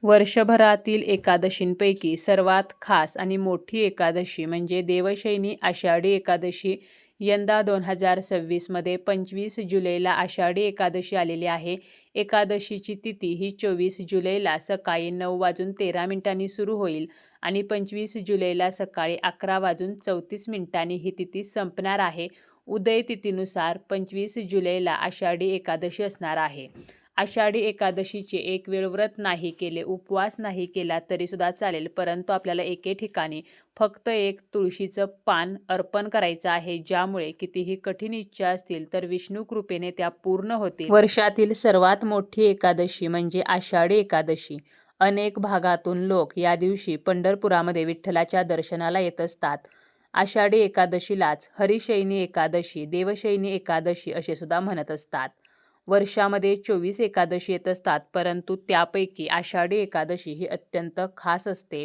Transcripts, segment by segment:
वर्षभरातील एकादशींपैकी सर्वात खास आणि मोठी एकादशी म्हणजे देवशयनी आषाढी एकादशी. यंदा 2026मध्ये 25 जुलैला आषाढी एकादशी आलेली आहे. एकादशीची तिथी ही 24 जुलैला सकाळी 9:13 सुरू होईल आणि 25 जुलैला सकाळी 11:34 ही तिथी संपणार आहे. उदय तिथीनुसार 25 जुलैला आषाढी एकादशी असणार आहे. आषाढी एकादशीचे एक वेळ व्रत नाही केले, उपवास नाही केला तरीसुद्धा चालेल, परंतु आपल्याला एके ठिकाणी फक्त एक तुळशीचं पान अर्पण करायचं आहे, ज्यामुळे कितीही कठीण इच्छा असतील तर विष्णू कृपेने त्या पूर्ण होतील. वर्षातील सर्वात मोठी एकादशी म्हणजे आषाढी एकादशी. अनेक भागातून लोक या दिवशी पंढरपुरामध्ये विठ्ठलाच्या दर्शनाला येत असतात. आषाढी एकादशीलाच हरिशयनी एकादशी, देवशयनी एकादशी असे सुद्धा म्हणत असतात. वर्षामध्ये 24 एकादशी येत असतात, परंतु त्यापैकी आषाढी एकादशी ही अत्यंत खास असते.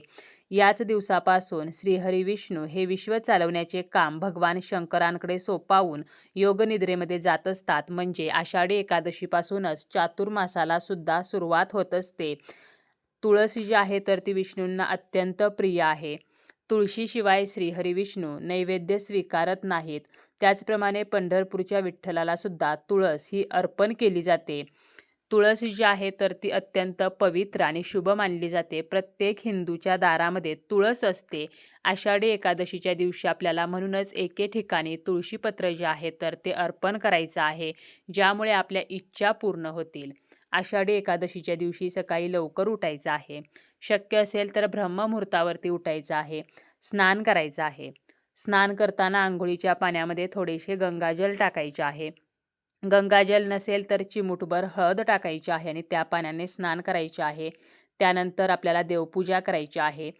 याच दिवसापासून श्रीहरी विष्णू हे विश्व चालवण्याचे काम भगवान शंकरांकडे सोपावून योगनिद्रेमध्ये जात असतात. म्हणजे आषाढी एकादशीपासूनच चातुर्मासाला सुद्धा सुरुवात होत असते. तुळस जी आहे तर ती विष्णूंना अत्यंत प्रिय आहे. तुळशीशिवाय श्रीहरी विष्णू नैवेद्य स्वीकारत नाहीत. त्याचप्रमाणे पंढरपूरच्या विठ्ठलाला सुद्धा तुळस ही अर्पण केली जाते. तुळस जी आहे तर ती अत्यंत पवित्र आणि शुभ मानली जाते. प्रत्येक हिंदूच्या दारामध्ये तुळस असते. आषाढी एकादशीच्या दिवशी आपल्याला म्हणूनच एके ठिकाणी तुळशीपत्र जे आहे तर ते अर्पण करायचं आहे, ज्यामुळे आपल्या इच्छा पूर्ण होतील. आषाढी एकादशीच्या दिवशी सकाळी लवकर उठायचं आहे. शक्य असेल तर ब्रह्ममुहूर्तावरती उठायचं आहे. स्नान करायचं आहे. स्नान करताना आंघोळीच्या पाण्यामध्ये थोडेसे गंगाजल टाकायचे आहे. गंगाजल नसेल तर चिमूटभर हळद टाकायची आहे आणि त्या पाण्याने स्नान करायचे आहे. त्यानंतर आपल्याला देवपूजा करायची आहे.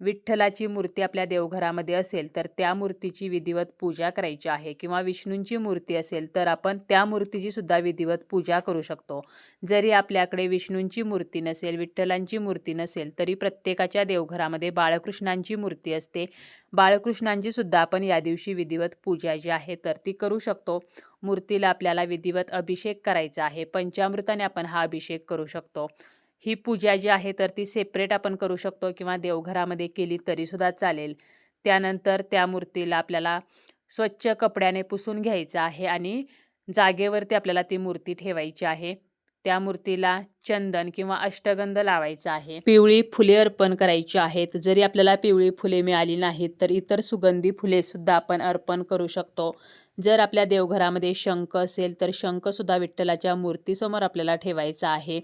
विठ्ठलाची मूर्ती आपल्या देवघरामध्ये असेल तर त्या मूर्तीची विधिवत पूजा करायची आहे, किंवा विष्णूंची मूर्ती असेल तर आपण त्या मूर्तीची सुद्धा विधिवत पूजा करू शकतो. जरी आपल्याकडे विष्णूंची मूर्ती नसेल, विठ्ठलांची मूर्ती नसेल, तरी प्रत्येकाच्या देवघरामध्ये बाळकृष्णांची मूर्ती असते. बाळकृष्णांची सुद्धा आपण या दिवशी विधिवत पूजा जी आहे तर ती करू शकतो. मूर्तीला आपल्याला विधिवत अभिषेक करायचा आहे. पंचामृताने आपण हा अभिषेक करू शकतो. ही पूजा जी आहे तर ती सेपरेट आपण करू शकतो किंवा देवघरामध्ये केली तरीसुद्धा चालेल. त्यानंतर त्या मूर्तीला आपल्याला स्वच्छ कपड्याने पुसून घ्यायचं आहे आणि जागेवरती आपल्याला ती मूर्ती ठेवायची आहे. त्या मूर्तीला चंदन किंवा अष्टगंध लावायचा आहे. पिवळी फुले अर्पण करायची आहेत. जरी आपल्याला पिवळी फुले मिळाली नाहीत तर इतर सुगंधी फुले सुद्धा आपण अर्पण करू शकतो. जर आपल्या देवघरामध्ये शंख असेल तर शंखसुद्धा विठ्ठलाच्या मूर्तीसमोर आपल्याला ठेवायचा आहे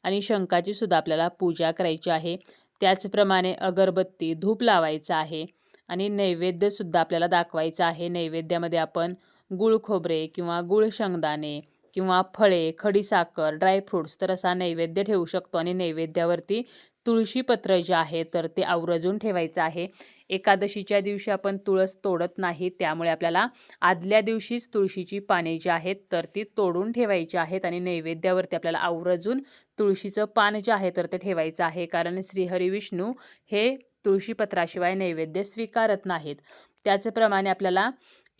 आणि शंखाची सुद्धा आपल्याला पूजा करायची आहे. त्याचप्रमाणे अगरबत्ती, धूप लावायचा आहे आणि नैवेद्यसुद्धा आपल्याला दाखवायचा आहे. नैवेद्यामध्ये आपण गुळ खोबरे किंवा गुळ शेंगदाणे किंवा फळे, खडीसाखर, ड्रायफ्रूट्स तर असा नैवेद्य ठेवू शकतो आणि नैवेद्यावरती तुळशीपत्र जे आहे तर ते आवर्जून ठेवायचं आहे. एकादशीच्या दिवशी आपण तुळस तोडत नाही, त्यामुळे आपल्याला आदल्या दिवशीच तुळशीची पाने जी आहेत तर ती तोडून ठेवायची आहेत आणि नैवेद्यावरती आपल्याला आवर्जून तुळशीचं पान जे आहे तर ते ठेवायचं आहे, कारण श्रीहरी विष्णू हे तुळशीपत्राशिवाय नैवेद्य स्वीकारत नाहीत. त्याचप्रमाणे आपल्याला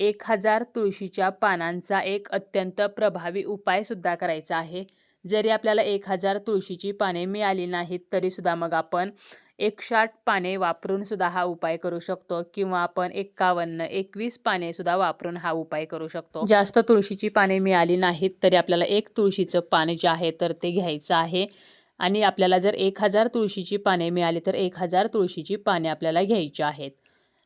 1000 तुळशीच्या पानांचा एक अत्यंत प्रभावी उपायसुद्धा करायचा आहे. जरी आपल्याला 1000 तुळशीची पाने मिळाली नाहीत तरीसुद्धा मग आपण 108 पाने वापरून सुद्धा हा उपाय करू शकतो, किंवा आपण 51-21 पाने सुद्धा वापरून हा उपाय करू शकतो. जास्त तुळशीची पाने मिळाली नाहीत तरी आपल्याला एक तुळशीचं पान जे आहे तर ते घ्यायचं आहे आणि आपल्याला जर 1000 तुळशीची पाने मिळाली तर 1000 तुळशीची पाने आपल्याला घ्यायची आहेत.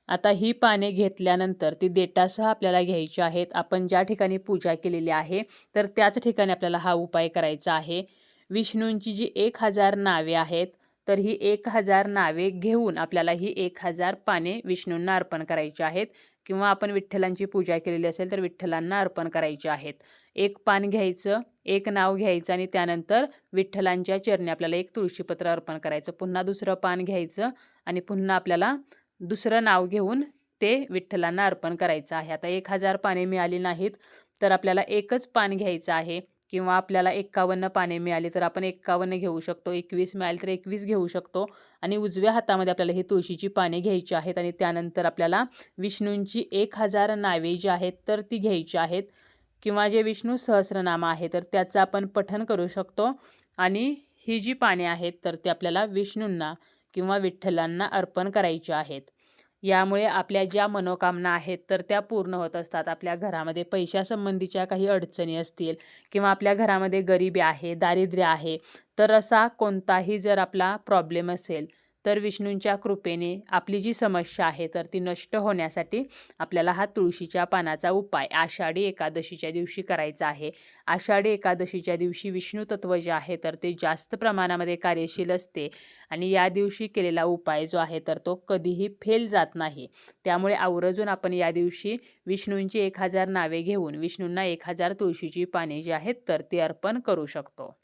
आता ही पाने घेतल्यानंतर ती देठासह आपल्याला घ्यायची आहेत. आपण ज्या ठिकाणी पूजा केलेली आहे तर त्याच ठिकाणी आपल्याला हा उपाय करायचा आहे. विष्णूंची जी 1000 नावे आहेत तर ही 1000 नावे घेऊन आपल्याला ही 1000 पाने विष्णूंना अर्पण करायची आहेत, किंवा आपण विठ्ठलांची पूजा केलेली असेल तर विठ्ठलांना अर्पण करायची आहेत. एक पान घ्यायचं, एक नाव घ्यायचं आणि त्यानंतर विठ्ठलांच्या चरणी आपल्याला एक तुळशीपत्र अर्पण करायचं. पुन्हा दुसरं पान घ्यायचं आणि पुन्हा आपल्याला दुसरं नाव घेऊन ते विठ्ठलांना अर्पण करायचं आहे. आता 1000 पाने मिळाली नाहीत तर आपल्याला एकच पान घ्यायचं आहे, किंवा आपल्याला 51 पाने मिळाली तर आपण 51 घेऊ शकतो, 21 मिळाली तर 21 घेऊ शकतो आणि उजव्या हातामध्ये आपल्याला ही तुळशीची पाने घ्यायची आहेत आणि त्यानंतर आपल्याला विष्णूंची 1000 नावे जी आहेत तर ती घ्यायची आहेत, किंवा जे विष्णू सहस्रनाम आहे तर त्याचं आपण पठण करू शकतो आणि ही जी पाने आहेत तर ती आपल्याला विष्णूंना किंवा विठ्ठलांना अर्पण करायची आहेत. यामुळे आपल्या ज्या मनोकामना आहेत तर त्या पूर्ण होत असतात. आपल्या घरामध्ये पैशासंबंधीच्या काही अडचणी असतील किंवा आपल्या घरामध्ये गरिबी आहे, दारिद्र्य आहे, तर असा कोणताही जर आपला प्रॉब्लेम असेल तर विष्णूंच्या कृपेने आपली जी समस्या आहे तर ती नष्ट होण्यासाठी आपल्याला हा तुळशीच्या पानाचा उपाय आषाढी एकादशीच्या दिवशी करायचा आहे. आषाढी एकादशीच्या दिवशी विष्णू तत्व जे आहे तर ते जास्त प्रमाणामध्ये कार्यशील असते आणि या दिवशी केलेला उपाय जो आहे तर तो कधीही फेल जात नाही. त्यामुळे आवर्जून आपण या दिवशी विष्णूंची 1000 नावे घेऊन विष्णूंना 1000 तुळशीची पाने जी आहेत तर ती अर्पण करू शकतो.